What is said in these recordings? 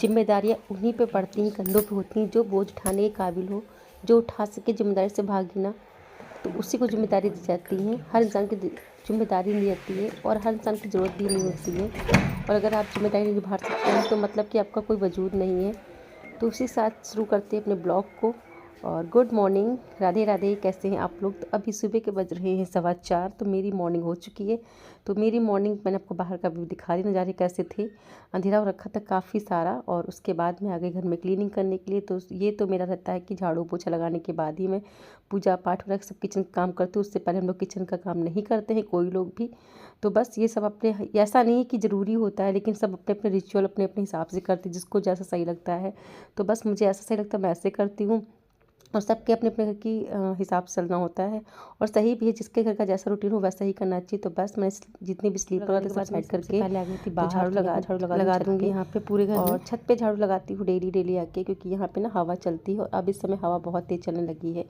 जिम्मेदारियाँ उन्हीं पे पड़ती हैं, कंधों पे होती हैं जो बोझ उठाने के काबिल हो, जो उठा सके, जिम्मेदारी से भागे ना, तो उसी को जिम्मेदारी दी जाती है। हर इंसान की जिम्मेदारी नहीं रहती है और हर इंसान की ज़रूरत भी नहीं होती है, और अगर आप जिम्मेदारी नहीं निभा सकते हैं तो मतलब कि आपका कोई वजूद नहीं है। तो उसी साथ शुरू करते हैं अपने ब्लॉग को। और गुड मॉर्निंग, राधे राधे, कैसे हैं आप लोग। तो अभी सुबह के बज रहे हैं 4:15, तो मेरी मॉर्निंग हो चुकी है। तो मेरी मॉर्निंग मैंने आपको बाहर का व्यू दिखा रही, नज़ारे कैसे थे। अंधेरा हो रखा था काफ़ी सारा, और उसके बाद मैं आ गई घर में क्लीनिंग करने के लिए। तो ये तो मेरा रहता है कि झाड़ू पोछा लगाने के बाद ही मैं पूजा पाठ वगैरह सब किचन का काम करती हूँ। उससे पहले हम लोग किचन का काम नहीं करते हैं कोई लोग भी। तो बस ये सब अपने, ऐसा नहीं है कि ज़रूरी होता है, लेकिन सब अपने अपने रिचुअल अपने अपने हिसाब से करते हैं, जिसको जैसा सही लगता है। तो बस मुझे ऐसा सही लगता है मैं ऐसे करती हूँ, और सबके अपने अपने घर की हिसाब से चलना होता है। और सही भी है, जिसके घर का जैसा रूटीन हो वैसा ही करना चाहिए। तो बस मैं जितनी भी स्लीपर वगैरह सब साइड करके पहले आ गई थी बाहर, झाड़ू लगा दूँगी यहाँ पे पूरे घर में। और छत पे झाड़ू लगाती हूँ डेली आके, क्योंकि यहाँ पे ना हवा चलती है, और अब इस समय हवा बहुत तेज़ चलने लगी है।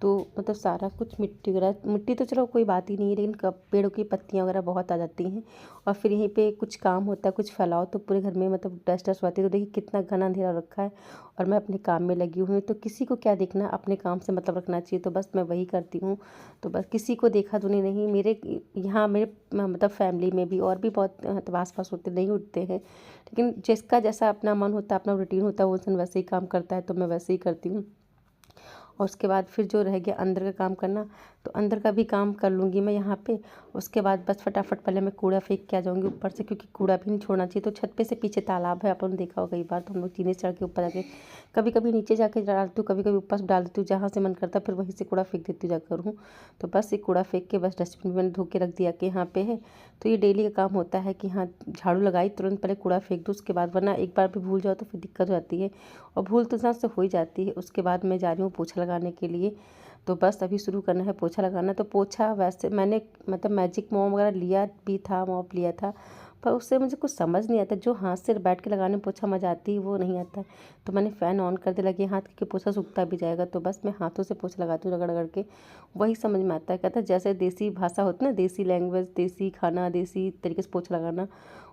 तो मतलब सारा कुछ मिट्टी वगैरह, मिट्टी तो चलो कोई बात ही नहीं है, लेकिन कब पेड़ों की पत्तियाँ वगैरह बहुत आ जाती हैं, और फिर यहीं पे कुछ काम होता है, कुछ फैलाओ तो पूरे घर में मतलब डस्ट आती है। तो देखिए कितना घना अंधेरा रखा है, और मैं अपने काम में लगी हुई हूँ। तो किसी को क्या देखना, अपने काम से मतलब रखना चाहिए। तो बस मैं वही करती हूँ। तो बस किसी को देखा दुनी नहीं। मेरे यहाँ मेरे मतलब फैमिली में भी और भी बहुत मतलब आस पास होते नहीं उठते हैं, लेकिन जिसका जैसा अपना मन होता है, अपना रूटीन होता है, वो इंसान वैसे ही काम करता है। तो मैं वैसे ही करती हूँ। और उसके बाद फिर जो रह गया अंदर का काम करना, तो अंदर का भी काम कर लूँगी मैं यहाँ पे। उसके बाद बस फटाफट पहले मैं कूड़ा फेंक के आ जाऊँगी ऊपर से, क्योंकि कूड़ा भी नहीं छोड़ना चाहिए। तो छत पे से पीछे तालाब है, अपन देखा होगा कई बार। तो हम लोग टीने चढ़ के ऊपर जाके कभी कभी नीचे जाके डालती हूँ, कभी कभी ऊपर से डाल देती हूँ, जहाँ से मन करता है फिर वहीं से कूड़ा फेंक देती हूँ जाकर हूँ। तो बस ये कूड़ा फेंक के बस डस्टबिन में मैंने धो के रख दिया कि यहाँ पे है। तो ये डेली का काम होता है कि हाँ, झाड़ू लगाई तुरंत पहले कूड़ा फेंक दो, उसके बाद, वरना एक बार भी भूल जाओ तो फिर दिक्कत हो जाती है, और भूल तो इंसान से हो ही जाती है। उसके बाद मैं जा रही हूँ पोछा लगाने के लिए। तो बस अभी शुरू करना है पोछा लगाना। तो पोछा वैसे मैंने मतलब मैजिक मॉप वगैरह लिया भी था, मॉप लिया था, पर उससे मुझे कुछ समझ नहीं आता। जो हाथ से बैठ के लगाने में पोछा मजा आती है वो नहीं आता है। तो मैंने फ़ैन ऑन कर दे लगे हाथ के, पोछा सूखता भी जाएगा। तो बस मैं हाथों से पोछा लगाती हूँ रगड़ रगड़ के, वही समझ में आता है। कहता है जैसे देसी भाषा होती है ना, देसी लैंग्वेज, देसी खाना, देसी तरीके से पोछा लगाना,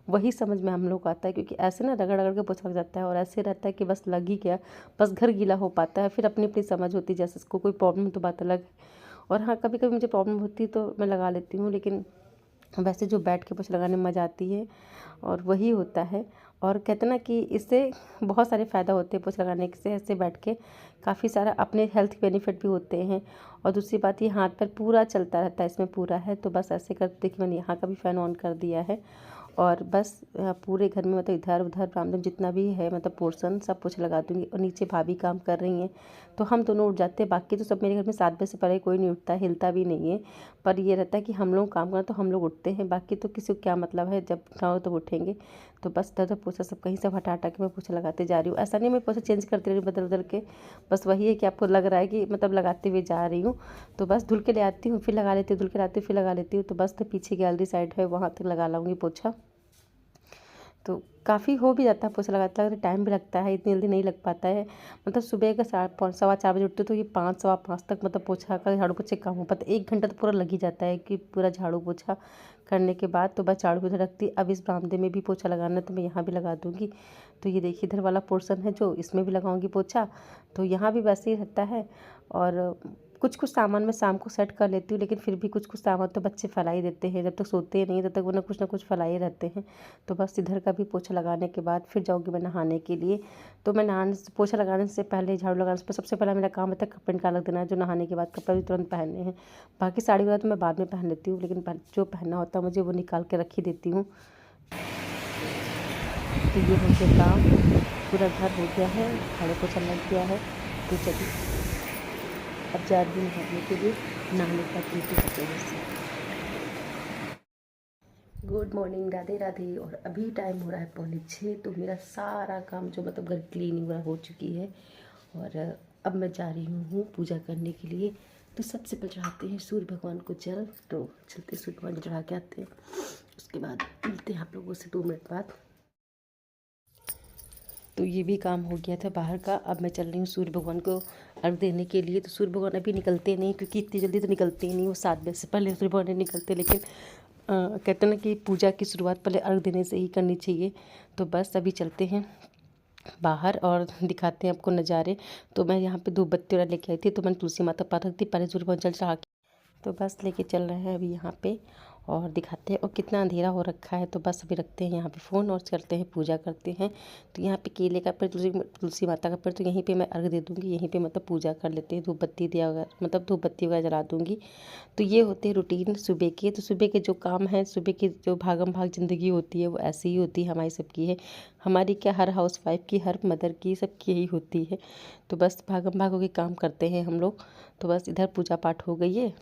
वही समझ में हम लोग को आता है। क्योंकि ऐसे ना रगड़ रगड़ के पोछा लग जाता है, और ऐसे रहता है कि बस लग ही गया, बस घर गीला हो पाता है। फिर अपनी अपनी समझ होती है, जैसे इसको कोई प्रॉब्लम तो बात अलग है। और हाँ, कभी कभी मुझे प्रॉब्लम होती है तो मैं लगा लेती हूँ, लेकिन वैसे जो बैठ के पोछा लगाने में मज़ा आती है, और वही होता है। और कहते हैं ना कि इससे बहुत सारे फ़ायदा होते हैं पोछा लगाने से, ऐसे बैठ के काफ़ी सारा अपने हेल्थ बेनिफिट भी होते हैं। और दूसरी बात, ये हाथ पर पूरा चलता रहता है, इसमें पूरा है। तो बस ऐसे कर, देखिए मैंने यहाँ का भी फ़ैन ऑन कर दिया है, और बस पूरे घर में मतलब इधर उधर बरामदे में जितना भी है मतलब पोर्शन सब पोछा लगा दूँगी। और नीचे भाभी काम कर रही हैं, तो हम दोनों उठ जाते हैं। बाकी तो सब मेरे घर में 7 बजे से पहले कोई नहीं उठता, हिलता भी नहीं है। पर ये रहता है कि हम लोग काम करें तो हम लोग उठते हैं, बाकी तो किसी को क्या मतलब है, जब उठाओ तो उठेंगे। तो बस इधर पोछा सब कहीं से हटा हटा के मैं पोछा लगाते जा रही हूँ। ऐसा नहीं मैं पोछा चेंज करती रही बदल बदल के, बस वही है कि आपको लग रहा है कि मतलब लगाते हुए जा रही हूँ। तो बस धुल के ले आती हूँ, फिर लगा लेती हूँ, धुल के लाती हूँ, फिर लगा लेती हूँ। तो बस तो पीछे गैलरी साइड है, वहाँ तक लगा लाऊंगी पोछा। तो काफ़ी हो भी जाता है पोछा लगाते लगाते, टाइम भी लगता है, इतनी जल्दी नहीं लग पाता है। मतलब सुबह का 4:15 बजे उठते तो ये 5 सवा 5 तक मतलब पोछा का झाड़ू पोछे काम हो पाता है। 1 घंटा तो पूरा लग ही जाता है कि पूरा झाड़ू पोछा करने के बाद। तो बस झाड़ू पोछा रखती, अब इस बरामदे में भी पोछा लगाना है तो मैं यहाँ भी लगा दूँगी। तो ये देखिए इधर वाला पोर्शन है जो, इसमें भी लगाऊंगी पोछा। तो यहाँ भी वैसे ही रहता है। और कुछ कुछ सामान मैं शाम को सेट कर लेती हूँ, लेकिन फिर भी कुछ कुछ सामान तो बच्चे फैला ही देते हैं, जब तक सोते नहीं तब तक वो ना कुछ फैलाए रहते हैं। तो बस इधर का भी पोछा लगाने के बाद फिर जाऊँगी मैं नहाने के लिए। तो मैं नहाने से, पोछा लगाने से पहले, झाड़ू लगाने से सबसे पहला मेरा काम होता है कपड़े निकाल रख देना, जो नहाने के बाद कपड़े भी तुरंत पहनने हैं। बाकी साड़ी वगैरह तो मैं बाद में पहन लेती हूँ, लेकिन जो पहनना होता है मुझे वो निकाल के रख ही देती हूँ। तो ये हो गया काम, पूरा घर हो गया है, झाड़ू पोछा लग गया है। तो चलिए अब जा रही हूँ नहाने के लिए, नहाने का ड्यूटी कपड़े से। Good morning, Radhe Radhe. और अभी टाइम हो रहा है 5:45। तो मेरा सारा काम जो मतलब घर क्लीनिंग वगैरह हो चुकी है, और अब मैं जा रही हूँ पूजा करने के लिए। तो सबसे पहले चढ़ाते हैं सूर्य भगवान को जल। तो चलते सूर्य भगवान को चढ़ा के आते हैं, उसके बाद मिलते हैं आप लोगों से 2 मिनट बाद। तो ये भी काम हो गया था बाहर का। अब मैं चल रही हूँ सूर्य भगवान को अर्घ देने के लिए। तो सूर्य भगवान अभी निकलते नहीं, क्योंकि इतनी जल्दी तो निकलते ही नहीं, वो 7 बजे से पहले सूर्य भगवान नहीं निकलते। लेकिन कहते हैं ना कि पूजा की शुरुआत पहले अर्घ देने से ही करनी चाहिए। तो बस अभी चलते हैं बाहर और दिखाते हैं आपको नज़ारे। तो मैं यहाँ पे धूप बत्ती वगैरह लेके आई थी, तो मैंने तुलसी माता पास रख दी, पहले सूर्य को जल चढ़ा के तो बस लेके चल रहे हैं अभी यहाँ पे और दिखाते हैं। और कितना अंधेरा हो रखा है, तो बस अभी रखते हैं यहाँ पे फ़ोन और चलते हैं पूजा करते हैं। तो यहाँ पे केले का पेड़, तुलसी माता का पेड़, तो यहीं पे मैं अर्घ दे दूँगी, यहीं पे मतलब पूजा कर लेते हैं, धूप बत्ती दिया वगैरह मतलब धूप बत्ती वगैरह जला दूँगी। तो ये होते हैं रूटीन सुबह के। तो सुबह के जो काम है, सुबह की जो भागम भाग ज़िंदगी होती है वो ऐसी ही होती है, हमारी सबकी है। हमारी क्या, हर हाउस वाइफ की, हर मदर की, सबकी यही होती है। तो बस भागम भाग होकर काम करते हैं हम लोग। तो बस इधर पूजा पाठ हो गई है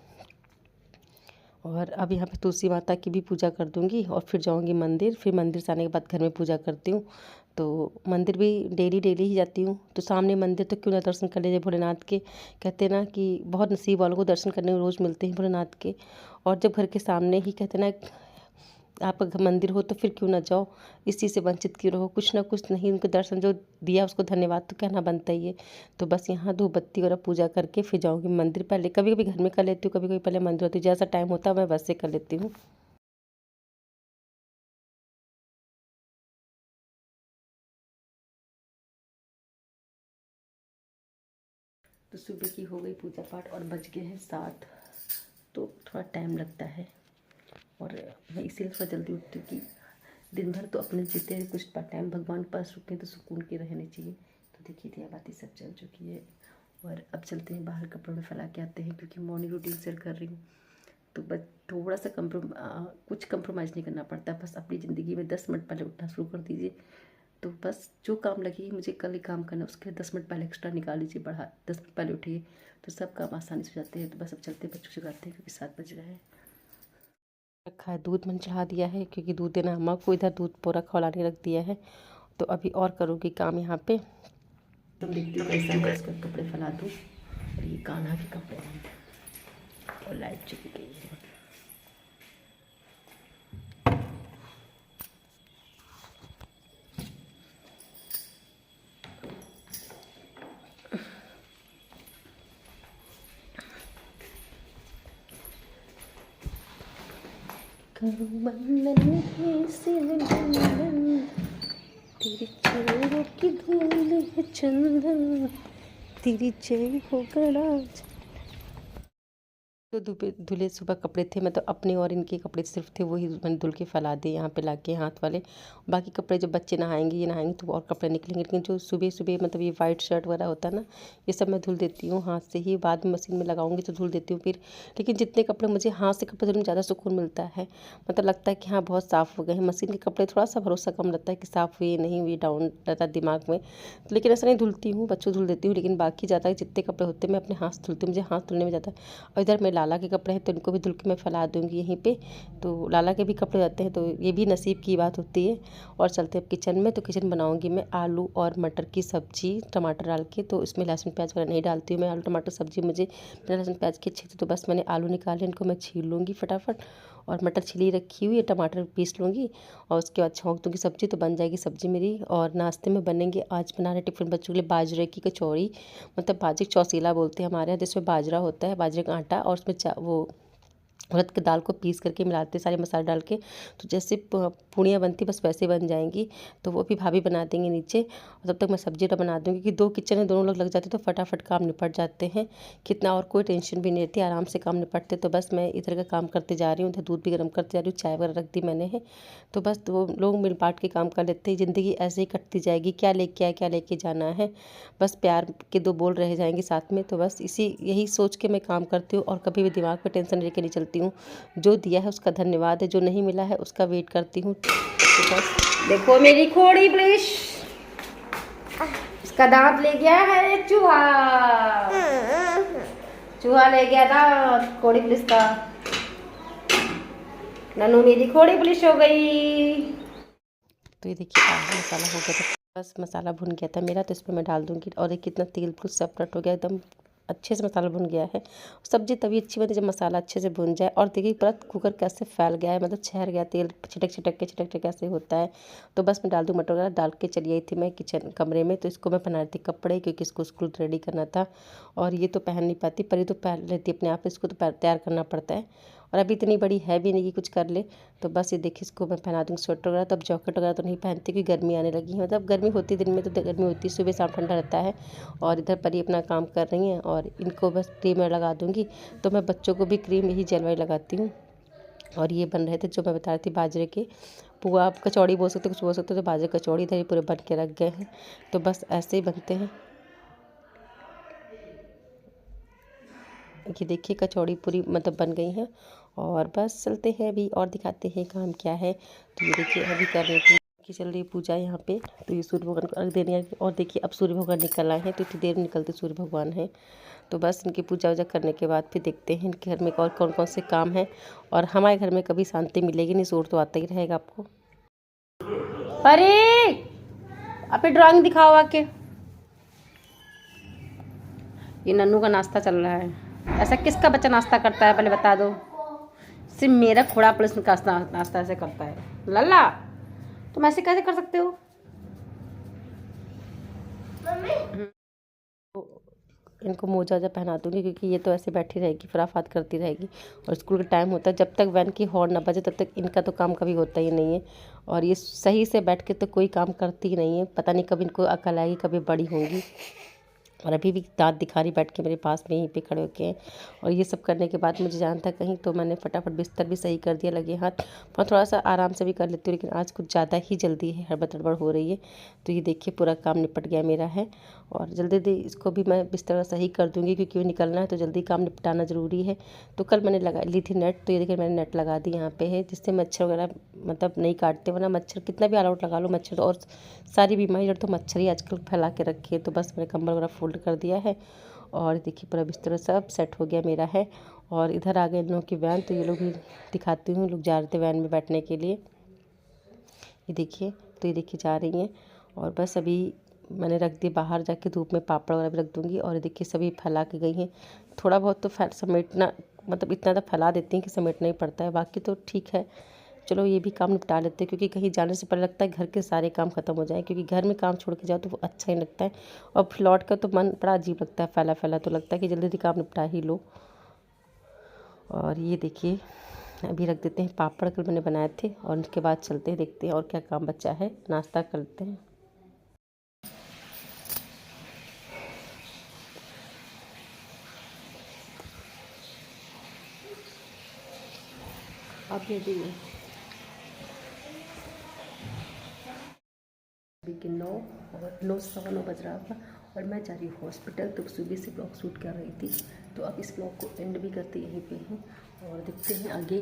और अब यहाँ पे तुलसी माता की भी पूजा कर दूँगी और फिर जाऊँगी मंदिर। फिर मंदिर से आने के बाद घर में पूजा करती हूँ। तो मंदिर भी डेली डेली ही जाती हूँ। तो सामने मंदिर, तो क्यों ना दर्शन कर लीजिए भोलेनाथ के। कहते हैं ना कि बहुत नसीब वालों को दर्शन करने को रोज़ मिलते हैं भोलेनाथ के। और जब घर के सामने ही कहते हैं ना आपका मंदिर हो, तो फिर क्यों ना जाओ। इस चीज़ से वंचित क्यों रहो, कुछ ना कुछ नहीं, उनके दर्शन जो दिया उसको धन्यवाद तो कहना बनता ही है। तो बस यहाँ धूप बत्ती और पूजा करके फिर जाऊँगी मंदिर। पहले कभी कभी घर में कर लेती हूँ, कभी कभी पहले मंदिर होती हूँ, जैसा टाइम होता है मैं वैसे कर लेती हूँ। तो सुबह की हो गई पूजा पाठ और बज गए हैं 7। तो थोड़ा टाइम लगता है और मैं इसीलिए थोड़ा जल्दी उठती हूँ कि दिन भर तो अपने जीते हैं, कुछ टाइम भगवान के पास रुके तो सुकून के रहने चाहिए। तो देखिए दिया बाती सब चल चुकी है और अब चलते हैं बाहर, कपड़ों में फैला के आते हैं क्योंकि मॉर्निंग रूटीन शेयर कर रही हूँ। तो बस थोड़ा सा कुछ कंप्रोमाइज़ नहीं करना पड़ता, बस अपनी ज़िंदगी में 10 मिनट पहले उठना शुरू कर दीजिए। तो बस जो काम लगी मुझे कल ही काम करना, उसके 10 मिनट पहले एक्स्ट्रा निकाल लीजिए, बढ़ा 10 मिनट पहले उठिए, तो सब काम आसानी से हो जाते हैं। तो बस अब चलते बच्चों से गाते हैं क्योंकि 7 बज रहे हैं। रखा है दूध, मैंने चढ़ा दिया है क्योंकि दूध देना अम्मा को, इधर दूध पूरा खौलाने रख दिया है। तो अभी और करूँगी काम यहाँ पे। तो देखती हूँ कैसा है, इसका कपड़े फैला दूँ। और ये कान्हा के कपड़े हैं और लाइट चली गई है। करो बंधन से बंधन, तेरे चरणों की धूल है चंदन, तेरी जय हो गणराज। तो धुले सुबह कपड़े थे, मतलब अपने और इनके कपड़े सिर्फ थे, वही मैंने धुल के फैला दिए यहाँ पे लाके हाथ वाले। बाकी कपड़े जो बच्चे नहाएंगे, ये नहाएंगे तो और कपड़े निकलेंगे, लेकिन जो सुबह सुबह मतलब ये वाइट शर्ट वगैरह होता है ना, ये सब मैं धुल देती हूँ हाथ से ही। बाद में मशीन में लगाऊंगी तो धुल देती हूँ फिर। लेकिन जितने कपड़े मुझे हाथ से कपड़े धुलने में ज़्यादा सुकून मिलता है, मतलब लगता है कि हाँ बहुत साफ़ हो गए हैं। मशीन के कपड़े थोड़ा सा भरोसा कम रहता है कि साफ़ हुए नहीं हुए, डाउन रहता है दिमाग में। लेकिन ऐसा नहीं, धुलती हूँ, बच्चों धुल देती हूँ, लेकिन बाकी ज़्यादा जितने कपड़े होते हैं मैं अपने हाथ से धुलती हूँ, मुझे हाथ धुलने में ज़्यादा। और इधर मेरे लाला के कपड़े हैं तो इनको भी धुल के मैं फैला दूँगी यहीं पे। तो लाला के भी कपड़े रहते हैं, तो ये भी नसीब की बात होती है। और चलते हैं किचन में। तो किचन बनाऊँगी मैं आलू और मटर की सब्ज़ी टमाटर डाल के। तो इसमें लहसुन प्याज वगैरह नहीं डालती हूँ मैं। आलू टमाटर सब्ज़ी मुझे बिना लहसुन प्याज की अच्छी थी, तो बस मैंने आलू निकाले, इनको मैं छील लूँगी फटाफट और मटर छिली रखी हुई है, टमाटर पीस लूँगी और उसके बाद छौंक दूँगी सब्ज़ी, तो बन जाएगी सब्ज़ी मेरी। और नाश्ते में बनेंगे, आज बना रहे टिफ़िन बच्चों के लिए बाजरे की कचौड़ी, मतलब बाजरे चौसीला बोलते हैं हमारे यहाँ, जिसमें बाजरा होता है, बाजरे का आटा, और उसमें वो उड़द की दाल को पीस करके मिलाते सारे मसाले डाल के। तो जैसे पूड़ियाँ बनती बस वैसे बन जाएंगी। तो वो भी भाभी बना देंगे नीचे, और तब तक मैं सब्जी बना दूँगी कि 2 किचन है, दोनों लोग लग जाते तो फटाफट काम निपट जाते हैं। कितना और कोई टेंशन भी नहीं रहती, आराम से काम निपटते। तो बस मैं इधर का काम करते जा रही हूँ, उधर दूध भी गर्म करते जा रही हूँ, चाय वगैरह रख दी मैंने है। तो बस वो लोग मिल बांट के काम कर लेते हैं, ज़िंदगी ऐसे ही कटती जाएगी, क्या लेके आए क्या लेके जाना है, बस प्यार के 2 बोल रह जाएंगे साथ में। तो बस यही सोच के मैं काम करती हूँ और कभी भी दिमाग पर टेंशन लेके नहीं चलती हूँ। जो दिया है उसका धन्यवाद है, जो नहीं मिला है उसका वेट करती हूँ। तो बस देखो मेरी खोड़ी ब्लिश, इसका दांत ले गया है चूहा, चूहा ले गया दांत खोड़ी ब्लिश का। ननू मेरी खोड़ी ब्लिश हो गई। तो ये देखिए मसाला हो गया था, बस मसाला भुन गया था मेरा, तो इसमें मैं डाल दूँगी। और ये कितना तेल बिल्कुल सेपरेट हो गया, एकदम अच्छे से मसाला भुन गया है। सब्ज़ी तभी अच्छी बनती है जब मसाला अच्छे से भुन जाए। और देखिए पूरा कुकर कैसे फैल गया है, मतलब छहर गया तेल, छिटक छिटक के कैसे होता है। तो बस मैं डाल दूँ मटर वगैरह डाल के चली आई थी मैं किचन कमरे में। तो इसको मैं पहना रही थी कपड़े, क्योंकि इसको स्कूल रेडी करना था। और ये तो पहन नहीं पाती, पर ये तो पहन लेती अपने आप, इसको तो तैयार करना पड़ता है। और अभी इतनी बड़ी है भी नहीं कि कुछ कर ले। तो बस ये देखिए इसको मैं पहना दूँगी स्वेटर वगैरह। तब जैकेट वगैरह तो नहीं पहनती क्योंकि गर्मी आने लगी है, मतलब गर्मी होती है दिन में तो गर्मी होती है, सुबह शाम ठंडा रहता है। और इधर पर ही अपना काम कर रही हैं और इनको बस क्रीम लगा दूँगी। तो मैं बच्चों को भी क्रीम यही जेल वाली लगाती हूँ। और ये बन रहे थे जो मैं बता रही थी बाजरे के पुआ, आप कचौड़ी बोल सकते हो, कुछ बोल सकते हो। तो बाजरे कचौड़ी इधर ही पूरे बन के रख गए हैं। तो बस ऐसे ही बनते हैं। ये देखिए कचौड़ी पूरी मतलब बन गई हैं और बस चलते हैं अभी और दिखाते हैं काम क्या है। तो ये देखिए अभी कर रही थी कि चल रही पूजा यहाँ पे। तो ये सूर्य भगवान को अर्घ देने आई और देखिए अब सूर्य भगवान निकल आए हैं। तो इतनी देर में निकलते सूर्य भगवान हैं। तो बस इनकी पूजा वूजा करने के बाद फिर देखते हैं इनके घर में और कौन कौन से काम हैं। और हमारे घर में कभी शांति मिलेगी नहीं, शोर तो आता ही रहेगा आपको। परी अपनी ड्राइंग दिखाओ आके। ये नन्नू का नाश्ता चल रहा है। ऐसा किसका बच्चा नाश्ता करता है पहले बता दो। सिर्फ मेरा खोड़ा पुलिस का नाश्ता ऐसे करता है। लल्ला तुम ऐसे कैसे कर सकते हो? इनको मोजा वोजा पहना दूँगी क्योंकि ये तो ऐसे बैठी रहेगी, खुराफात करती रहेगी। और स्कूल का टाइम होता है, जब तक वैन की हॉर्न ना बजे तब तक इनका तो काम कभी होता ही नहीं है। और ये सही से बैठ के तो कोई काम करती ही नहीं है। पता नहीं कब इनको अकल आएगी, कभी बड़ी होंगी। और अभी भी दांत दिखा रही बैठ के मेरे पास में यहीं पे खड़े होके हैं। और ये सब करने के बाद मुझे जाना था कहीं, तो मैंने फटाफट बिस्तर भी सही कर दिया लगे हाथ। और थोड़ा सा आराम से भी कर लेती हूँ, लेकिन आज कुछ ज़्यादा ही जल्दी है, हड़बड़ तड़बड़ हो रही है। तो ये देखिए पूरा काम निपट गया मेरा है। और जल्दी जल्दी इसको भी मैं बिस्तर सही कर दूँगी क्योंकि वो निकलना है तो जल्दी काम निपटाना ज़रूरी है। तो कल मैंने लगा ली थी नेट, तो ये देखिए मैंने नेट लगा दी यहाँ पे है, जिससे मच्छर वगैरह मतलब नहीं काटते। वरना मच्छर कितना भी ऑल आउट लगा लो मच्छर, और सारी बीमारी तो मच्छर ही आजकल फैला के रखी है। तो बस मैंने कंबल वगैरह फोल्ड कर दिया है। और देखिए पूरा बिस्तर सब सेट हो गया मेरा है। और इधर आ गए इन लोगों की वैन, तो ये लोग भी दिखाती हूँ, लोग जा रहे थे वैन में बैठने के लिए। ये देखिए, तो ये देखिए जा रही हैं। और बस अभी मैंने रख दी बाहर, जाके धूप में पापड़ वगैरह भी रख दूँगी। और ये देखिए सभी फैला के गई हैं। थोड़ा बहुत तो समेटना, मतलब इतना तो फैला देती हैं कि समेटना ही पड़ता है, बाकी तो ठीक है। चलो ये भी काम निपटा लेते हैं क्योंकि कहीं जाने से पहले लगता है घर के सारे काम खत्म हो जाए, क्योंकि घर में काम छोड़ के जाओ तो वो अच्छा ही लगता है। और फिर लौट कर तो मन बड़ा अजीब लगता है, फैला फैला तो लगता है कि जल्दी जल्दी काम निपटा ही लो। और ये देखिए अभी रख देते हैं पापड़, कल मैंने बनाए थे। और उसके बाद चलते हैं, देखते हैं और क्या काम बचा है, नाश्ता करते हैं। अब ये भी अभी के 9 और 9 सवा 9 बज रहा था और मैं जा रही हूँ हॉस्पिटल। तो सुबह से ब्लॉग शूट कर रही थी, तो अब इस ब्लॉग को एंड भी करते यहीं पे हैं। और देखते हैं आगे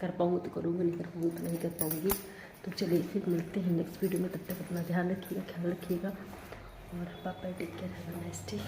कर पाऊँगी तो करूँगी, नहीं कर पाऊँगी तो नहीं कर पाऊँगी। तो चलिए फिर मिलते हैं नेक्स्ट वीडियो में। तब तक अपना ध्यान रखिएगा, ख्याल रखिएगा। और bye bye, take care, have a nice day.